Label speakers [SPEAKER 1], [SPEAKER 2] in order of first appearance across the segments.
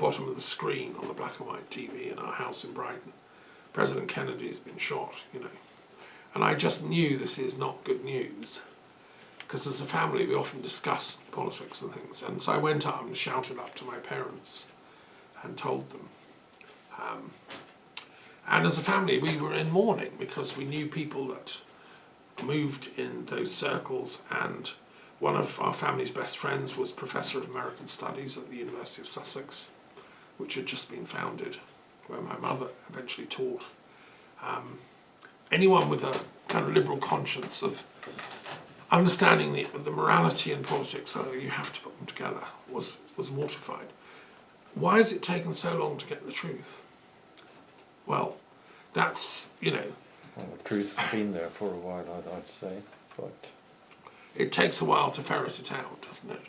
[SPEAKER 1] bottom of the screen on the black and white TV in our house in Brighton. President Kennedy has been shot, And I just knew this is not good news, because as a family we often discuss politics and things. And so I went up and shouted up to my parents and told them. And as a family we were in mourning, because we knew people that moved in those circles, and one of our family's best friends was Professor of American Studies at the University of Sussex, which had just been founded, where my mother eventually taught. Anyone with a kind of liberal conscience of understanding the morality in politics, so you have to put them together, was mortified. Why has it taken so long to get the truth? Well, that's,
[SPEAKER 2] Well, the truth has been there for a while, I'd say, but
[SPEAKER 1] it takes a while to ferret it out, doesn't it?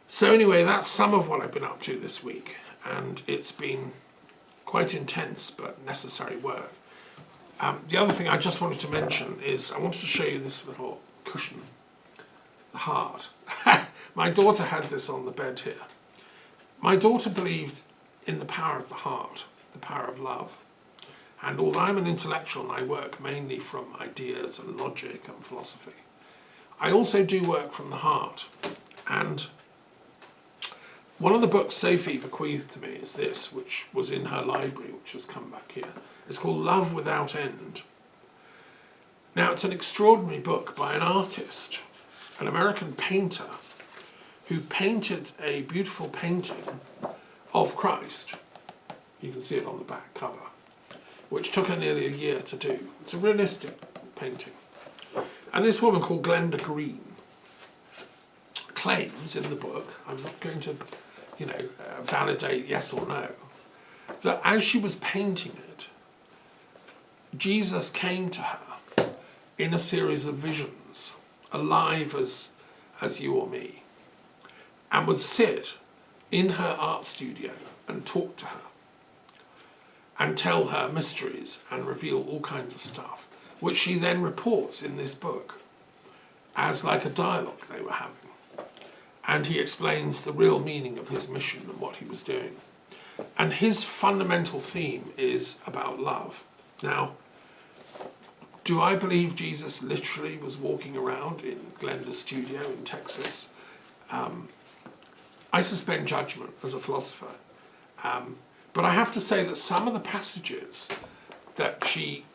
[SPEAKER 1] So anyway, that's some of what I've been up to this week, and it's been quite intense but necessary work. The other thing I just wanted to mention is I wanted to show you this little cushion, the heart. My daughter had this on the bed here. My daughter believed in the power of the heart, the power of love. And although I'm an intellectual and I work mainly from ideas and logic and philosophy, I also do work from the heart. And one of the books Sophie bequeathed to me is this, which was in her library, which has come back here. It's called Love Without End. Now, it's an extraordinary book by an artist, an American painter, who painted a beautiful painting of Christ. You can see it on the back cover, which took her nearly a year to do. It's a realistic painting. And this woman called Glenda Green claims in the book, I'm not going to, validate yes or no, that as she was painting it, Jesus came to her in a series of visions, alive as you or me, and would sit in her art studio and talk to her and tell her mysteries and reveal all kinds of stuff, which she then reports in this book as like a dialogue they were having. And he explains the real meaning of his mission and what he was doing. And his fundamental theme is about love. Now, do I believe Jesus literally was walking around in Glenda's studio in Texas? I suspend judgment as a philosopher. But I have to say that some of the passages that she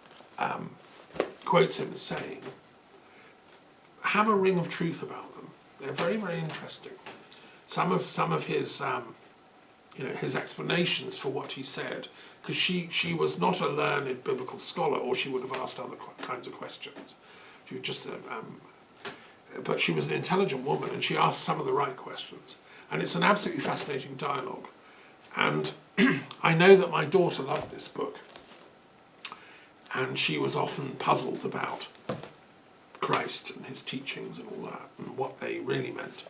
[SPEAKER 1] quotes him as saying have a ring of truth about them. They're very, very interesting. Some of his his explanations for what he said, because she was not a learned biblical scholar, or she would have asked other kinds of questions. She was just but she was an intelligent woman, and she asked some of the right questions. And it's an absolutely fascinating dialogue. And I know that my daughter loved this book, and she was often puzzled about Christ and his teachings and all that, and what they really meant.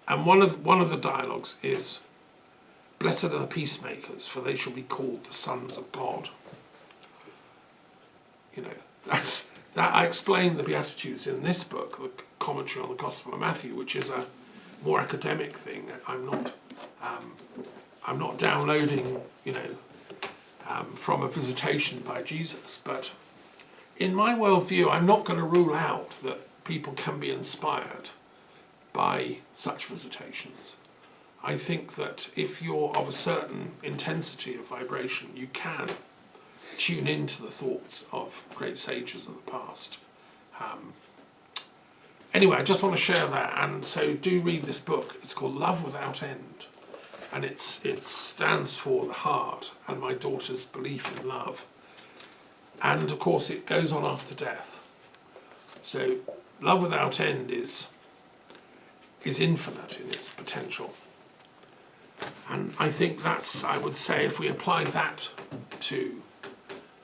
[SPEAKER 1] And one of the dialogues is, "Blessed are the peacemakers, for they shall be called the sons of God." That I explain the Beatitudes in this book, the commentary on the Gospel of Matthew, which is a more academic thing. I'm not downloading, from a visitation by Jesus, but in my worldview, I'm not going to rule out that people can be inspired by such visitations. I think that if you're of a certain intensity of vibration, you can tune into the thoughts of great sages of the past. Anyway, I just want to share that, and so do read this book. It's called Love Without End, and it stands for the heart and my daughter's belief in love. And of course it goes on after death. So Love Without End is infinite in its potential. And I think that's, I would say, if we apply that to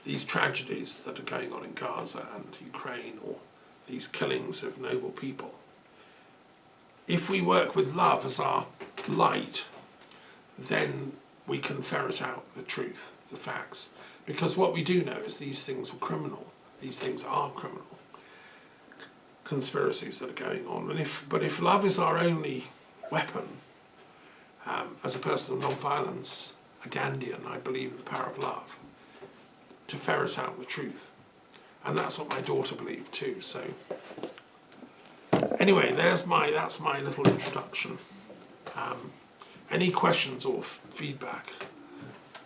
[SPEAKER 1] these tragedies that are going on in Gaza and Ukraine, or these killings of noble people, if we work with love as our light, then we can ferret out the truth, the facts. Because what we do know is these things were criminal. These things are criminal conspiracies that are going on. But if love is our only weapon. As a person of non-violence, a Gandhian, I believe in the power of love to ferret out the truth. And that's what my daughter believed too. So anyway, that's my little introduction. Any questions or feedback?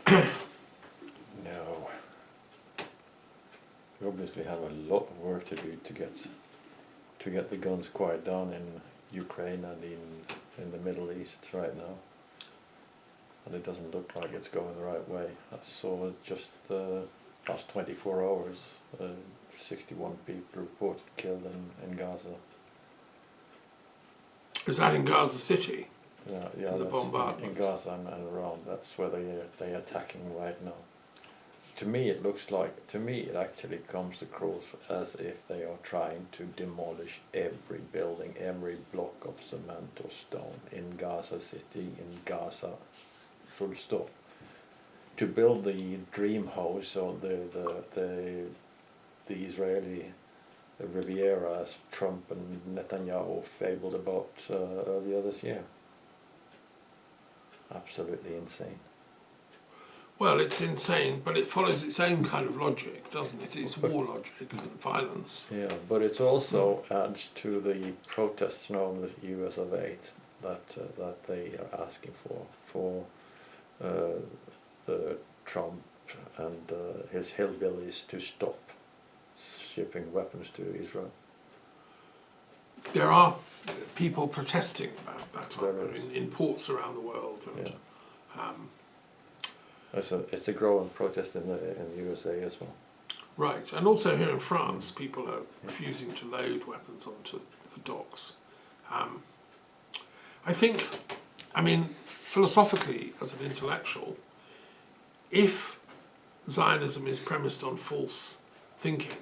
[SPEAKER 2] No. We obviously have a lot of work to do to get the guns quiet down in Ukraine and in the Middle East right now. And it doesn't look like it's going the right way. I saw just last 24 hours, 61 people reported killed in Gaza.
[SPEAKER 1] Is that in Gaza City?
[SPEAKER 2] Yeah,
[SPEAKER 1] In the
[SPEAKER 2] that's in
[SPEAKER 1] bombardments?
[SPEAKER 2] Gaza and around. That's where they're attacking right now. To me, it actually comes across as if they are trying to demolish every building, every block of cement or stone in Gaza City, in Gaza, full stop. To build the dream house or the Israeli Riviera, as Trump and Netanyahu fabled about earlier this year. Absolutely insane.
[SPEAKER 1] Well, it's insane, but it follows its own kind of logic, doesn't it? It's war logic and violence.
[SPEAKER 2] Yeah, but it also adds to the protests now in the US of 8 that they are asking for Trump and his hillbillies to stop shipping weapons to Israel.
[SPEAKER 1] There are people protesting about that, aren't
[SPEAKER 2] There
[SPEAKER 1] there,
[SPEAKER 2] is.
[SPEAKER 1] in ports around the world. And,
[SPEAKER 2] It's a growing protest in the USA as well.
[SPEAKER 1] right, and also here in France, people are refusing to load weapons onto the docks. I think, philosophically, as an intellectual, if Zionism is premised on false thinking,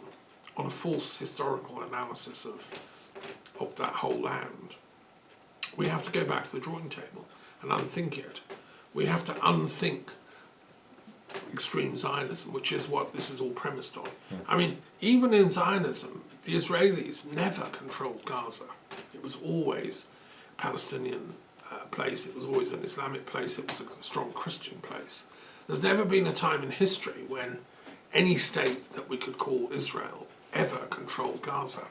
[SPEAKER 1] on a false historical analysis of that whole land, we have to go back to the drawing table and unthink it. We have to unthink extreme Zionism, which is what this is all premised on. Even in Zionism, the Israelis never controlled Gaza. It was always a Palestinian place, it was always an Islamic place, it was a strong Christian place. There's never been a time in history when any state that we could call Israel ever controlled Gaza.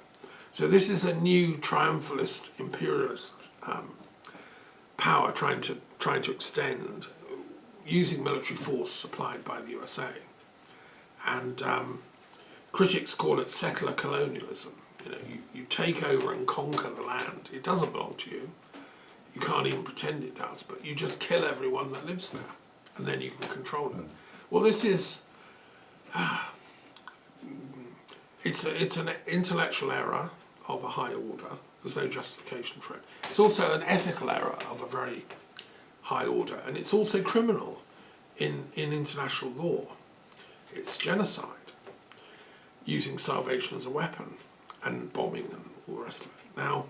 [SPEAKER 1] So this is a new triumphalist, imperialist power trying to extend using military force supplied by the USA. And critics call it settler colonialism. You take over and conquer the land. It doesn't belong to you. You can't even pretend it does, but you just kill everyone that lives there, and then you can control it. Well, this is it's an intellectual error of a high order. There's no justification for it. It's also an ethical error of a very high order, and it's also criminal in international law. It's genocide, using starvation as a weapon, and bombing and all the rest of it. Now,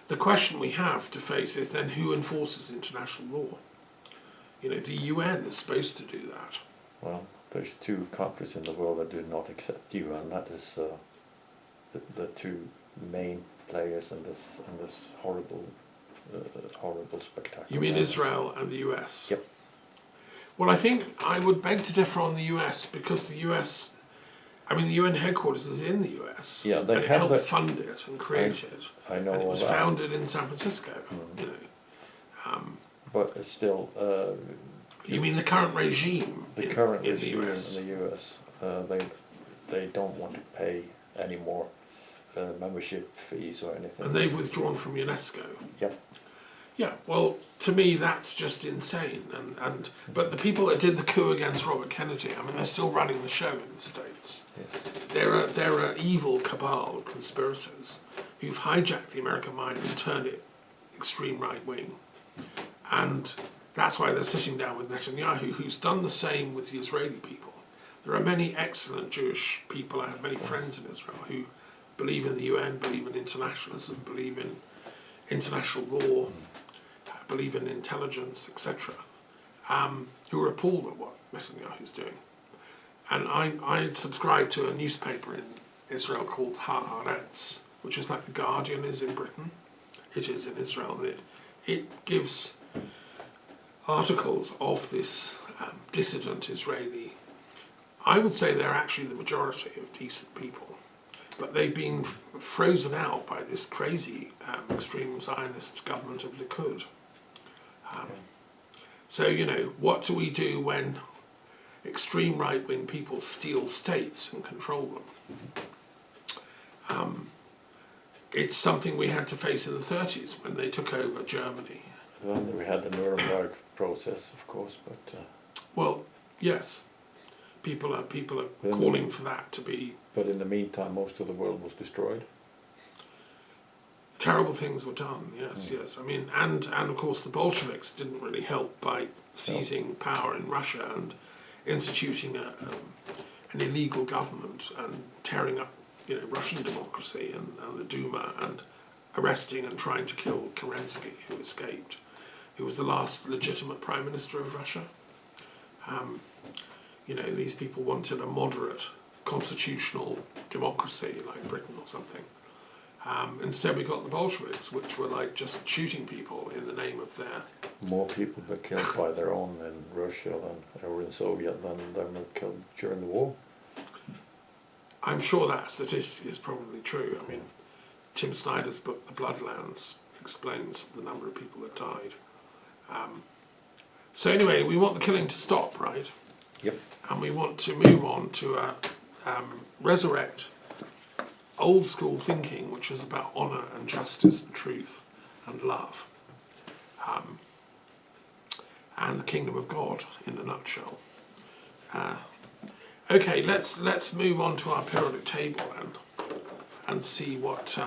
[SPEAKER 1] the question we have to face is then who enforces international law? The UN is supposed to do that.
[SPEAKER 2] Well, there's two countries in the world that do not accept you, and that is the two main players in this horrible spectacle.
[SPEAKER 1] You mean Israel and the US?
[SPEAKER 2] Yep.
[SPEAKER 1] Well, I think I would beg to differ on the US, because the US, the UN headquarters is in the US.
[SPEAKER 2] Yeah, they
[SPEAKER 1] and it
[SPEAKER 2] have
[SPEAKER 1] helped
[SPEAKER 2] the-
[SPEAKER 1] fund it and create it.
[SPEAKER 2] I know
[SPEAKER 1] And it
[SPEAKER 2] all
[SPEAKER 1] was
[SPEAKER 2] that.
[SPEAKER 1] founded in San Francisco.
[SPEAKER 2] But it's still
[SPEAKER 1] You mean the current regime
[SPEAKER 2] the
[SPEAKER 1] in,
[SPEAKER 2] current
[SPEAKER 1] in
[SPEAKER 2] regime
[SPEAKER 1] the US?
[SPEAKER 2] in the US. They don't want to pay any more membership fees or anything.
[SPEAKER 1] And they've withdrawn from UNESCO.
[SPEAKER 2] Yep.
[SPEAKER 1] Yeah, well, to me that's just insane. And but the people that did the coup against Robert Kennedy, they're still running the show in the States.
[SPEAKER 2] Yeah.
[SPEAKER 1] They're an evil cabal of conspirators who've hijacked the American mind and turned it extreme right wing. And that's why they're sitting down with Netanyahu, who's done the same with the Israeli people. There are many excellent Jewish people. I have many friends in Israel who believe in the UN, believe in internationalism, believe in international law, believe in intelligence, etc., who are appalled at what Netanyahu's doing. And I subscribe to a newspaper in Israel called Haaretz, which is like The Guardian is in Britain. it is in Israel. And it gives articles of this dissident Israeli. I would say they're actually the majority of decent people, but they've been frozen out by this crazy extreme Zionist government of Likud. So, you know, what do we do when extreme right-wing people steal states and control them? It's something we had to face in the 30s when they took over Germany.
[SPEAKER 2] Then we had the Nuremberg process, of course, but
[SPEAKER 1] Well, yes, people are calling for that to be.
[SPEAKER 2] but in the meantime, most of the world was destroyed.
[SPEAKER 1] Terrible things were done. Yes, yes. I mean, and of course the Bolsheviks didn't really help by seizing power in Russia and instituting an illegal government and tearing up, you know, Russian democracy and the Duma, and arresting and trying to kill Kerensky, who escaped, who was the last legitimate prime minister of Russia. You know, these people wanted a moderate constitutional democracy like Britain or something. Instead we got the Bolsheviks, which were like just shooting people in the name of their...
[SPEAKER 2] More people were killed by their own in Russia or in Soviet than were killed during the war.
[SPEAKER 1] I'm sure that statistic is probably true. I mean, Tim Snyder's book, The Bloodlands, explains the number of people that died. So anyway, we want the killing to stop, right?
[SPEAKER 2] Yep.
[SPEAKER 1] And we want to move on to resurrect old school thinking, which is about honour and justice and truth and love, and the kingdom of God in a nutshell. Okay, let's move on to our periodic table and see what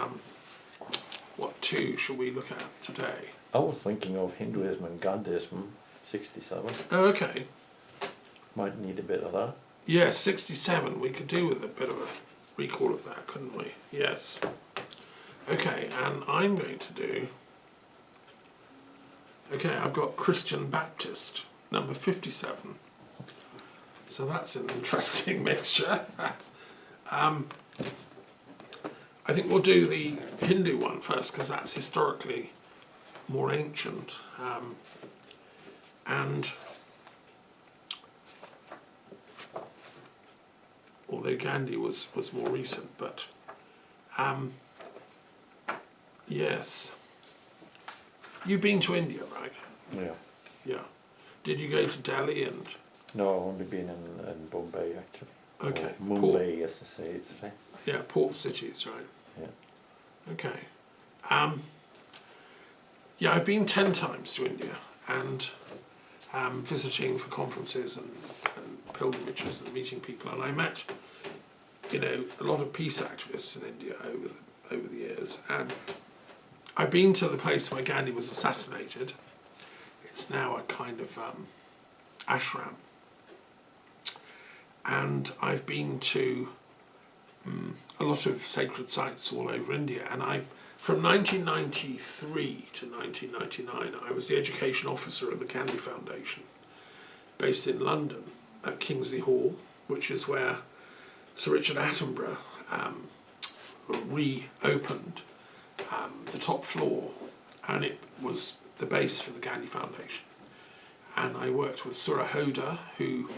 [SPEAKER 1] two shall we look at today.
[SPEAKER 2] I was thinking of Hinduism and Gandhism, 67.
[SPEAKER 1] Oh, okay.
[SPEAKER 2] Might need a bit of that.
[SPEAKER 1] Yes, 67. We could do with a bit of a recall of that, couldn't we? Yes. Okay, and I'm going to do... Okay, I've got Christian Baptist, number 57. So that's an interesting mixture. I think we'll do the Hindu one first, because that's historically more ancient. And although Gandhi was more recent, but yes. You've been to India, right?
[SPEAKER 2] Yeah.
[SPEAKER 1] Yeah. Did you go to Delhi and...
[SPEAKER 2] No, I've only been in Bombay, actually.
[SPEAKER 1] Okay.
[SPEAKER 2] Or Mumbai, as they say it today.
[SPEAKER 1] Yeah, port cities, right?
[SPEAKER 2] Yeah.
[SPEAKER 1] Okay. Yeah, I've been 10 times to India, and visiting for conferences and pilgrimages and meeting people, and I met, you know, a lot of peace activists in India over the years, and I've been to the place where Gandhi was assassinated. It's now a kind of ashram, and I've been to a lot of sacred sites all over India, and from 1993 to 1999 I was the education officer of the Gandhi Foundation, based in London at Kingsley Hall, which is where Sir Richard Attenborough reopened the top floor, and it was the base for the Gandhi Foundation. And I worked with Surya Hoda, who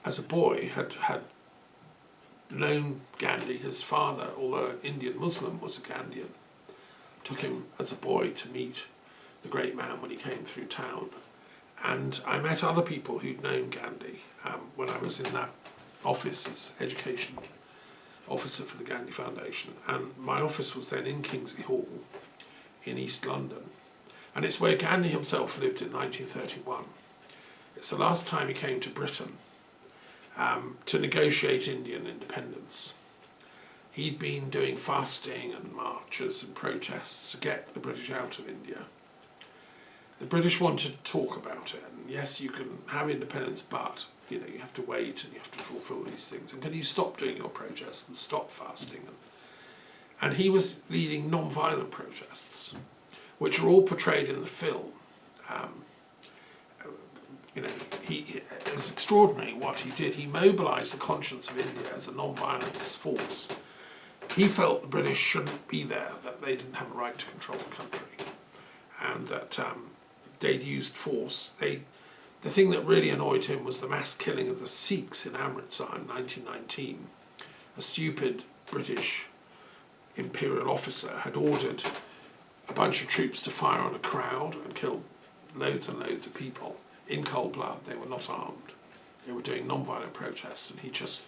[SPEAKER 1] as a boy had known Gandhi. His father, although an Indian Muslim, was a Gandhian. Took him as a boy to meet the great man when he came through town. And I met other people who'd known Gandhi when I was in that office as education officer for the Gandhi Foundation. And my office was then in Kingsley Hall in East London. And it's where Gandhi himself lived in 1931. It's the last time he came to Britain to negotiate Indian independence. He'd been doing fasting and marches and protests to get the British out of India. The British wanted to talk about it, and yes, you can have independence, but you know, you have to wait and you have to fulfill these things. And can you stop doing your protests and stop fasting? And he was leading non-violent protests, which are all portrayed in the film. You know, it's extraordinary what he did. He mobilised the conscience of India as a non-violence force. He felt the British shouldn't be there, that they didn't have a right to control the country. and that they'd used force. The thing that really annoyed him was the mass killing of the Sikhs in Amritsar in 1919. A stupid British imperial officer had ordered a bunch of troops to fire on a crowd and killed loads and loads of people in cold blood. They were not armed. They were doing non-violent protests, and he just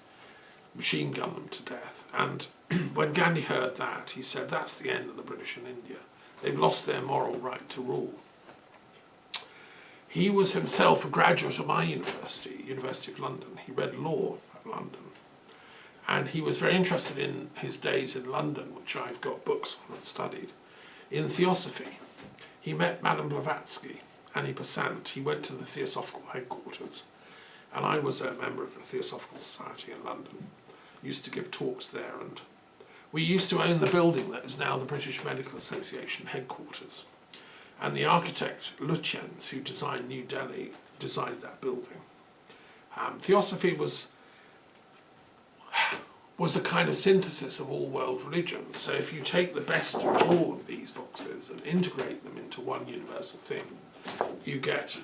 [SPEAKER 1] machine gunned them to death. And when Gandhi heard that, he said, that's the end of the British in India. They've lost their moral right to rule. He was himself a graduate of my university, University of London. He read law at London. And he was very interested in his days in London, which I've got books on and studied, in theosophy. He met Madame Blavatsky, Annie Besant. He went to the Theosophical headquarters. And I was a member of the Theosophical Society in London. Used to give talks there, and we used to own the building that is now the British Medical Association headquarters. And the architect Lutyens, who designed New Delhi, designed that building. Theosophy was a kind of synthesis of all world religions. So if you take the best of all of these boxes and integrate them into one universal thing, you get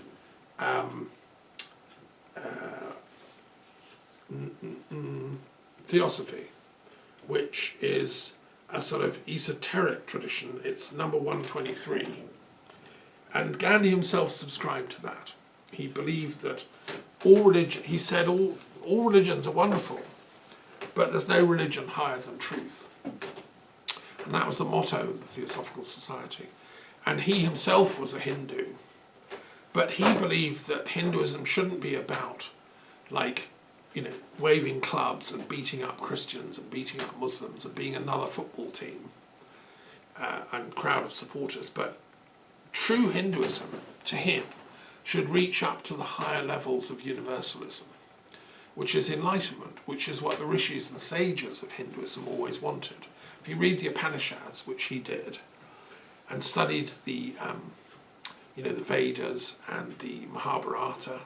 [SPEAKER 1] Theosophy, which is a sort of esoteric tradition. It's number 123. And Gandhi himself subscribed to that. He believed that he said all religions are wonderful, but there's no religion higher than truth. And that was the motto of the Theosophical Society. And he himself was a Hindu, but he believed that Hinduism shouldn't be about, waving clubs and beating up Christians and beating up Muslims and being another football team and crowd of supporters. But true Hinduism, to him, should reach up to the higher levels of universalism, which is enlightenment, which is what the rishis and sages of Hinduism always wanted. If you read the Upanishads, which he did, and studied the Vedas and the Mahabharata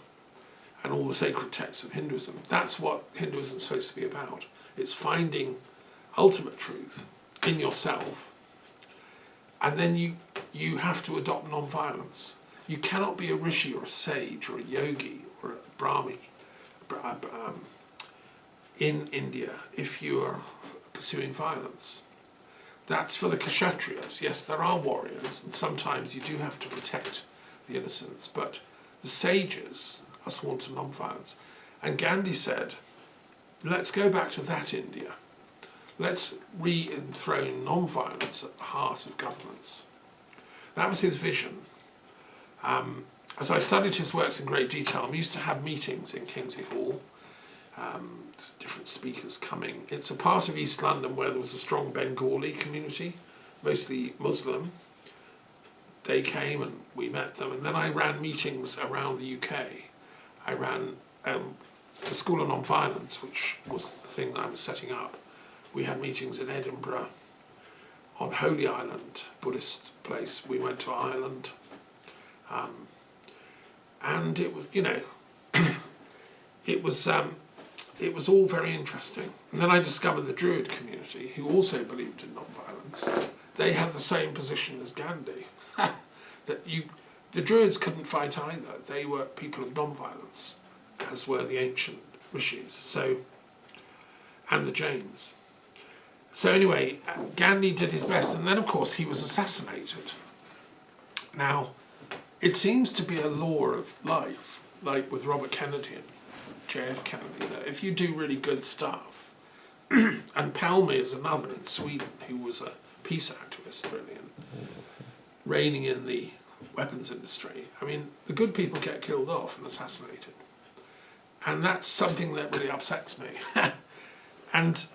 [SPEAKER 1] and all the sacred texts of Hinduism, that's what Hinduism is supposed to be about. It's finding ultimate truth in yourself, and then you have to adopt non-violence. You cannot be a rishi or a sage or a yogi or a brahmi in India if you are pursuing violence. That's for the kshatriyas. Yes, there are warriors, and sometimes you do have to protect the innocents, but the sages are sworn to non-violence. And Gandhi said, let's go back to that India. Let's re-enthrone non-violence at the heart of governments. That was his vision. As I studied his works in great detail, I'm used to have meetings in Kingsley Hall, different speakers coming. It's a part of East London where there was a strong Bengali community, mostly Muslim. They came and we met them, and then I ran meetings around the UK. I ran the School of Non-Violence, which was the thing that I was setting up. We had meetings in Edinburgh, on Holy Island, Buddhist place. We went to Ireland. And it was, it was all very interesting. And then I discovered the Druid community, who also believed in non-violence. They had the same position as Gandhi, that the Druids couldn't fight either. They were people of non-violence, as were the ancient rishis, and the Jains. So anyway, Gandhi did his best, and then of course he was assassinated. Now, it seems to be a law of life, like with Robert Kennedy and JF Kennedy, that if you do really good stuff, and Palme is another in Sweden who was a peace activist really, and reigning in the weapons industry. I mean, the good people get killed off and assassinated. And that's something that really upsets me. And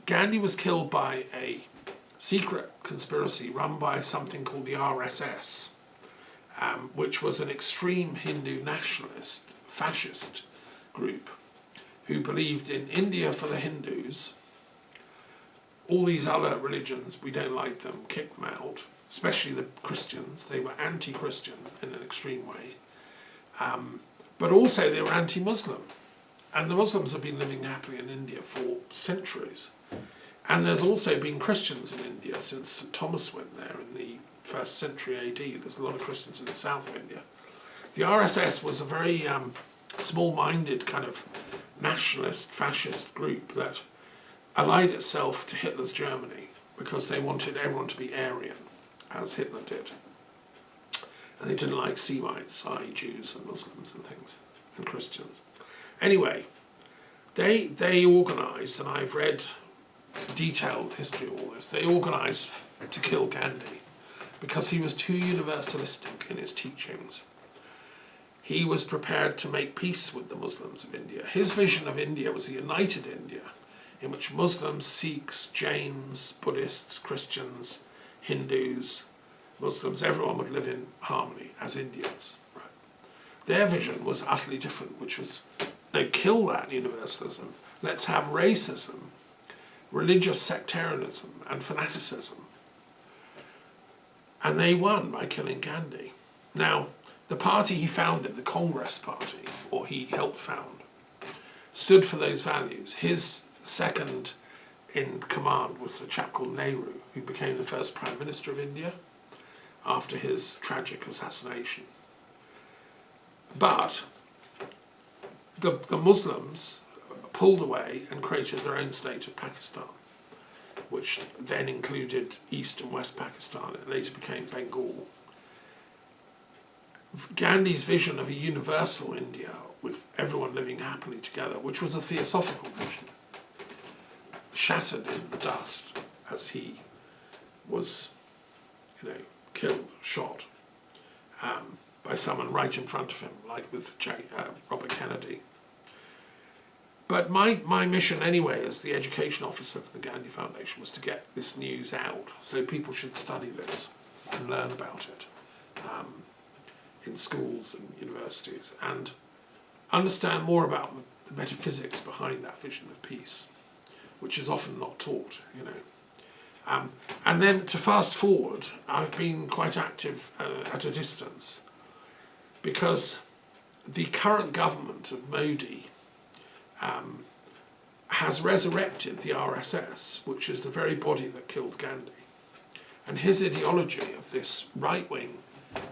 [SPEAKER 1] Gandhi was killed by a secret conspiracy run by something called the RSS, which was an extreme Hindu nationalist, fascist group who believed in India for the Hindus. All these other religions, we don't like them, kick them out, especially the Christians. They were anti-Christian in an extreme way. But also they were anti-Muslim. And the Muslims have been living happily in India for centuries. And there's also been Christians in India since St. Thomas went there in the 1st century AD. There's a lot of Christians in the south of India. The RSS was a very small-minded kind of nationalist, fascist group that allied itself to Hitler's Germany because they wanted everyone to be Aryan, as Hitler did. And they didn't like Semites, i.e. Jews and Muslims and things, and Christians. Anyway, they organised, and I've read detailed history of all this, they organised to kill Gandhi because he was too universalistic in his teachings. He was prepared to make peace with the Muslims of India. His vision of India was a united India in which Muslims, Sikhs, Jains, Buddhists, Christians, Hindus, Muslims, everyone would live in harmony as Indians. Right? Their vision was utterly different, which was, no, kill that universalism. Let's have racism, religious sectarianism and fanaticism. And they won by killing Gandhi. Now, the party he founded, the Congress Party, or he helped found, stood for those values. His second in command was a chap called Nehru, who became the first Prime Minister of India after his tragic assassination. But the Muslims pulled away and created their own state of Pakistan, which then included East and West Pakistan. It later became Bengal. Gandhi's vision of a universal India with everyone living happily together, which was a theosophical vision, shattered in the dust as he was, killed, shot by someone right in front of him, like with Robert Kennedy. But my mission anyway as the education officer for the Gandhi Foundation was to get this news out, so people should study this and learn about it in schools and universities and understand more about the metaphysics behind that vision of peace, which is often not taught, And then to fast forward, I've been quite active at a distance because the current government of Modi has resurrected the RSS, which is the very body that killed Gandhi. And his ideology of this right-wing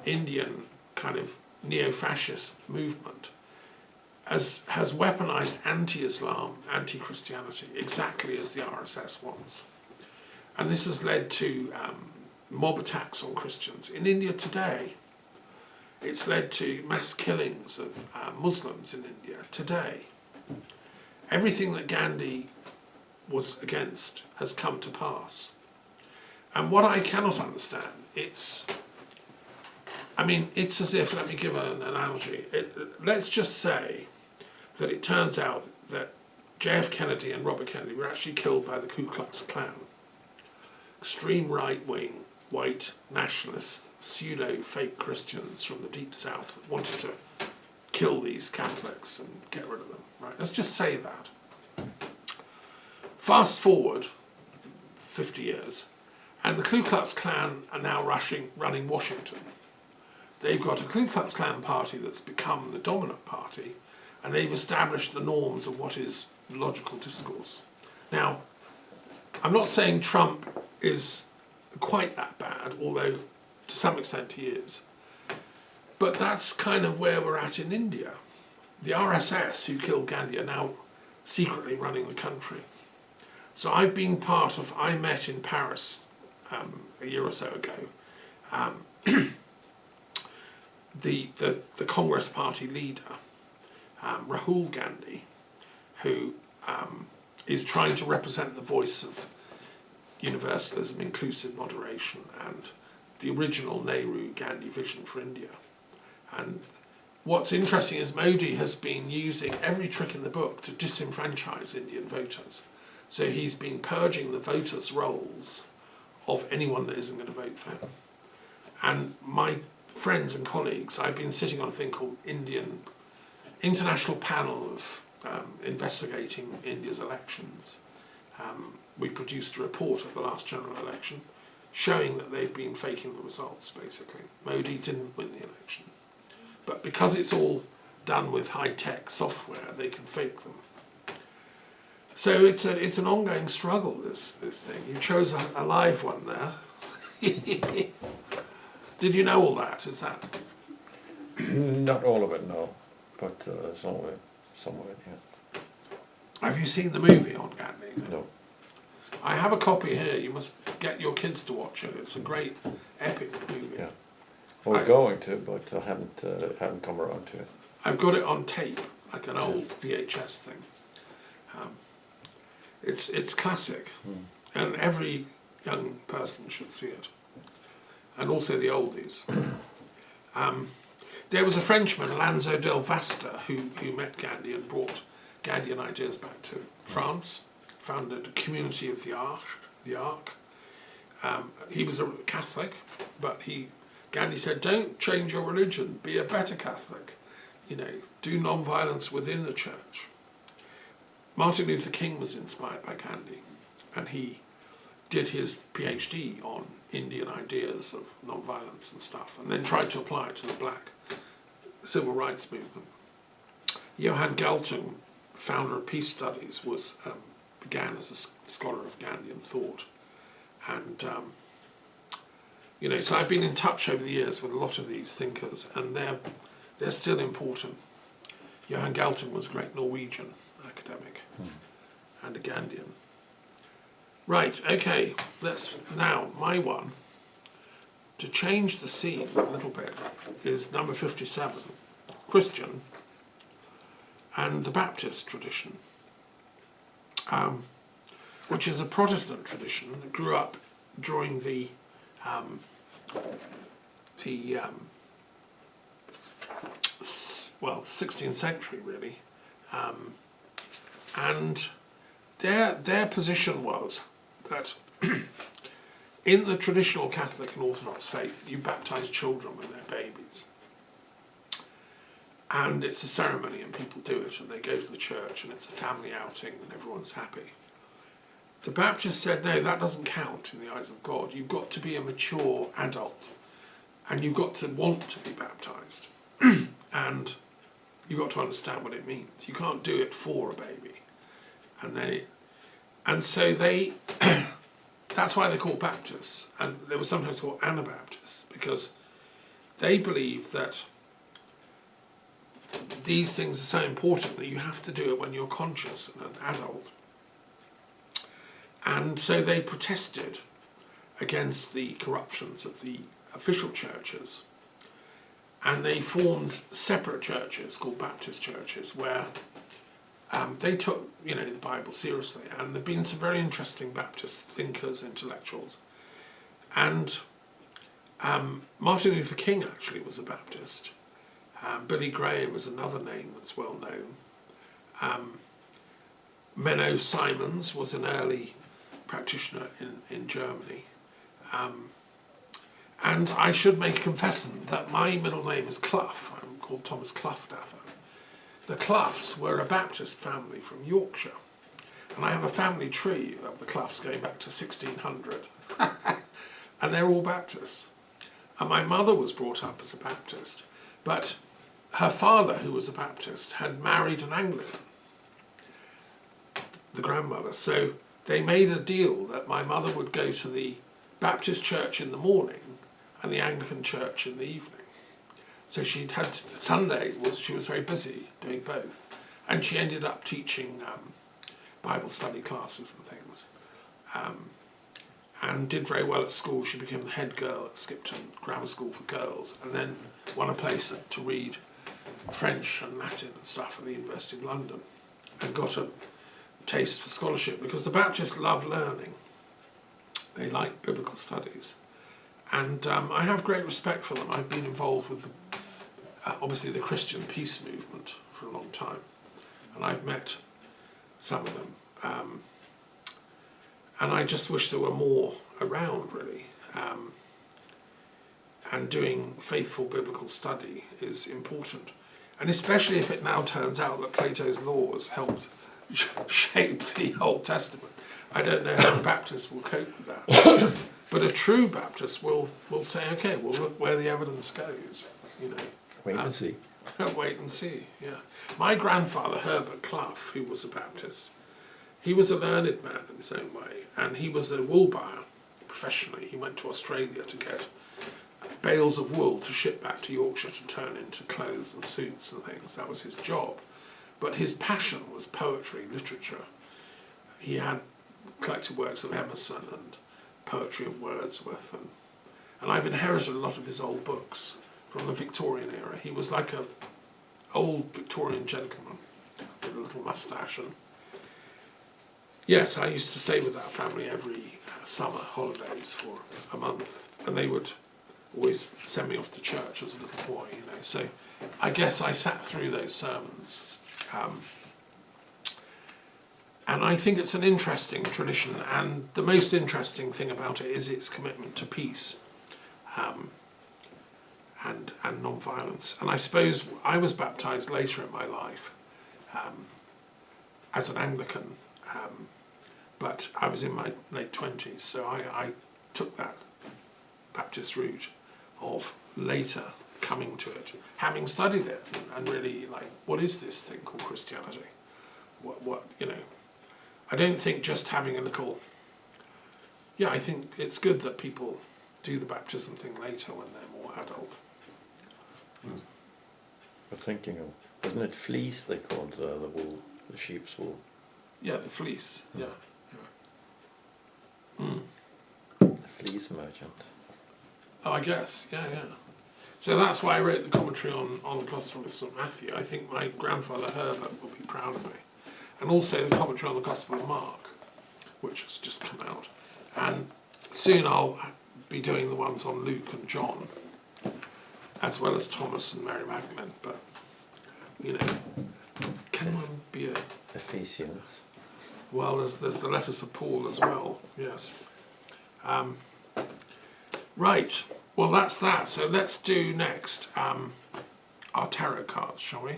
[SPEAKER 1] Indian kind of neo-fascist movement has weaponized anti-Islam, anti-Christianity, exactly as the RSS wants. And this has led to mob attacks on Christians. In India today, it's led to mass killings of Muslims in India today. Everything that Gandhi was against has come to pass. And what I cannot understand, it's as if, let me give an analogy. Let's just say that it turns out that J.F. Kennedy and Robert Kennedy were actually killed by the Ku Klux Klan. Extreme right-wing, white, nationalist, pseudo-fake Christians from the Deep South that wanted to kill these Catholics and get rid of them. Right? Let's just say that. Fast forward 50 years, and the Ku Klux Klan are now running Washington. They've got a Ku Klux Klan party that's become the dominant party, and they've established the norms of what is logical discourse. Now, I'm not saying Trump is quite that bad, although to some extent he is. But that's kind of where we're at in India. The RSS, who killed Gandhi, are now secretly running the country. So I've been I met in Paris a year or so ago, the Congress Party leader, Rahul Gandhi, who is trying to represent the voice of universalism, inclusive moderation, and the original Nehru-Gandhi vision for India. And what's interesting is Modi has been using every trick in the book to disenfranchise Indian voters. So he's been purging the voters' rolls of anyone that isn't going to vote for him. And my friends and colleagues, I've been sitting on a thing called International Panel of Investigating India's Elections. We produced a report at the last general election showing that they've been faking the results, basically. Modi didn't win the election. But because it's all done with high-tech software, they can fake them. So it's an ongoing struggle, this thing. You chose a live one there. Did you know all that? Is that?
[SPEAKER 2] Not all of it, no, but some of it, yeah.
[SPEAKER 1] Have you seen the movie on Gandhi?
[SPEAKER 2] No.
[SPEAKER 1] I have a copy here. You must get your kids to watch it. It's a great, epic movie.
[SPEAKER 2] Yeah. I was going to, but I haven't come around to it.
[SPEAKER 1] I've got it on tape, like an old VHS thing. It's classic, and every young person should see it, and also the oldies. There was a Frenchman, Lanzo del Vasta, who met Gandhi and brought Gandhian ideas back to France, founded a community of the Ark. He was a Catholic, but Gandhi said, don't change your religion, be a better Catholic. Do non-violence within the church. Martin Luther King was inspired by Gandhi, and he did his PhD on Indian ideas of non-violence and stuff, and then tried to apply it to the black civil rights movement. Johan Galtung, founder of Peace Studies, began as a scholar of Gandhian thought, and so I've been in touch over the years with a lot of these thinkers, and they're still important. Johan Galtung was a great Norwegian academic and a Gandhian. Right, okay, now my one, to change the scene a little bit, is number 57, Christian and the Baptist tradition, which is a Protestant tradition that grew up during the 16th century, really, and their position was that in the traditional Catholic and Orthodox faith, you baptise children when they're babies, and it's a ceremony and people do it and they go to the church and it's a family outing and everyone's happy. The Baptists said, no, that doesn't count in the eyes of God. You've got to be a mature adult and you've got to want to be baptised and you've got to understand what it means. You can't do it for a baby. And so they, that's why they're called Baptists, and they were sometimes called Anabaptists, because they believe that these things are so important that you have to do it when you're conscious and an adult. And so they protested against the corruptions of the official churches, and they formed separate churches called Baptist churches where they took the Bible seriously, and there have been some very interesting Baptist thinkers, intellectuals, and Martin Luther King actually was a Baptist. Billy Graham is another name that's well known. Menno Simons was an early practitioner in Germany. And I should make a confession that my middle name is Clough. I'm called Thomas Cloughdaffer. The Cloughs were a Baptist family from Yorkshire. And I have a family tree of the Cloughs going back to 1600. And they're all Baptists. And my mother was brought up as a Baptist. But her father, who was a Baptist, had married an Anglican, the grandmother. So they made a deal that my mother would go to the Baptist church in the morning and the Anglican church in the evening. So she'd had Sunday she was very busy doing both, and she ended up teaching Bible study classes and things, and did very well at school. She became the head girl at Skipton Grammar School for Girls, and then won a place to read French and Latin and stuff at the University of London, and got a taste for scholarship because the Baptists love learning. They like biblical studies. And I have great respect for them. I've been involved with, obviously, the Christian peace movement for a long time. And I've met some of them. And I just wish there were more around, really. And doing faithful biblical study is important. And especially if it now turns out that Plato's laws helped shape the Old Testament. I don't know how the Baptists will cope with that. But a true Baptist will say, okay, we'll look where the evidence goes,
[SPEAKER 2] Wait and see.
[SPEAKER 1] Wait and see, yeah. My grandfather, Herbert Clough, who was a Baptist, he was a learned man in his own way, and he was a wool buyer professionally. He went to Australia to get bales of wool to ship back to Yorkshire to turn into clothes and suits and things. That was his job. But his passion was poetry, literature. He had collected works of Emerson and poetry of Wordsworth, and I've inherited a lot of his old books from the Victorian era. He was like a old Victorian gentleman with a little moustache. And yes, I used to stay with that family every summer holidays for a month, and they would always send me off to church as a little boy, you know. So I guess I sat through those sermons. And I think it's an interesting tradition, and the most interesting thing about it is its commitment to peace and non-violence. And I suppose I was baptised later in my life as an Anglican, but I was in my late 20s, so I took that Baptist route of later coming to it, having studied it, and really like, what is this thing called Christianity? What you know? I don't think just having a little. Yeah, I think it's good that people do the baptism thing later when they're more adult.
[SPEAKER 2] I'm thinking of, isn't it fleece they called the wool, the sheep's wool?
[SPEAKER 1] Yeah, the fleece. Yeah.
[SPEAKER 2] The fleece merchant.
[SPEAKER 1] Oh, I guess. Yeah. So that's why I wrote the commentary on the Gospel of St Matthew. I think my grandfather Herbert will be proud of me. And also the commentary on the Gospel of Mark, which has just come out. And soon I'll be doing the ones on Luke and John, as well as Thomas and Mary Magdalene. But, you know, can one be a...
[SPEAKER 2] Ephesians.
[SPEAKER 1] Well, there's the letters of Paul as well, yes. Right, well that's that. So let's do next our tarot cards, shall we?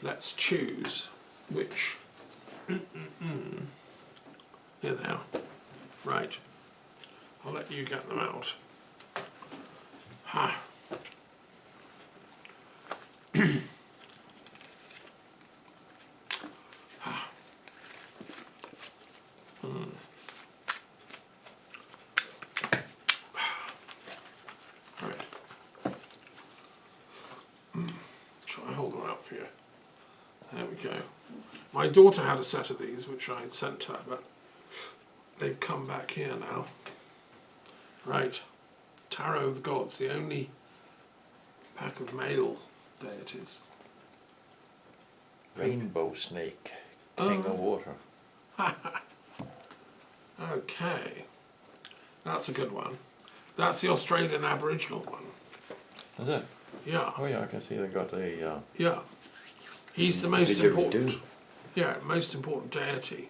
[SPEAKER 1] Let's choose which. Here they are. Right. I'll let you get them out. Ha. Right. Shall I hold them out for you? There we go. My daughter had a set of these, which I had sent her, but they've come back here now. Right. Tarot of the Gods, the only pack of male deities.
[SPEAKER 2] Rainbow snake, king of water.
[SPEAKER 1] Okay. That's a good one. That's the Australian Aboriginal one.
[SPEAKER 2] Is it?
[SPEAKER 1] Yeah.
[SPEAKER 2] Oh yeah, I can see they got a...
[SPEAKER 1] Yeah. He's the most
[SPEAKER 2] Didgeridoo.
[SPEAKER 1] important. Yeah, most important deity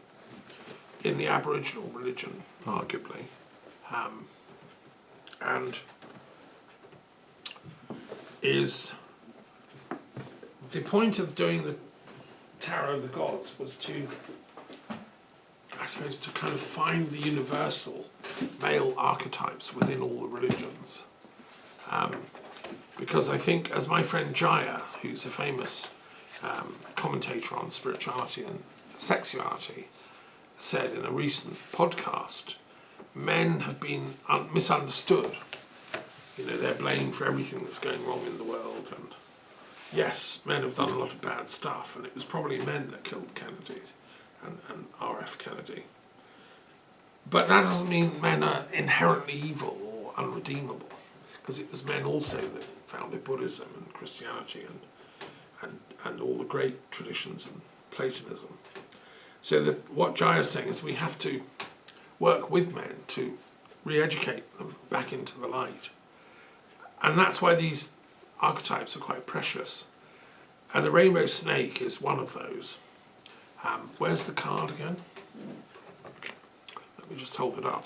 [SPEAKER 1] in the Aboriginal religion, arguably. And is the point of doing the Tarot of the Gods was to, I suppose, to kind of find the universal male archetypes within all the religions. Because I think, as my friend Jaya, who's a famous commentator on spirituality and sexuality, said in a recent podcast, men have been misunderstood. You know, they're blamed for everything that's going wrong in the world, and yes, men have done a lot of bad stuff, and it was probably men that killed Kennedy and R.F. Kennedy. But that doesn't mean men are inherently evil or unredeemable, because it was men also that founded Buddhism and Christianity and all the great traditions and Platonism. So what Jaya is saying is we have to work with men to re-educate them back into the light. And that's why these archetypes are quite precious. And the rainbow snake is one of those. Where's the card again? Let me just hold it up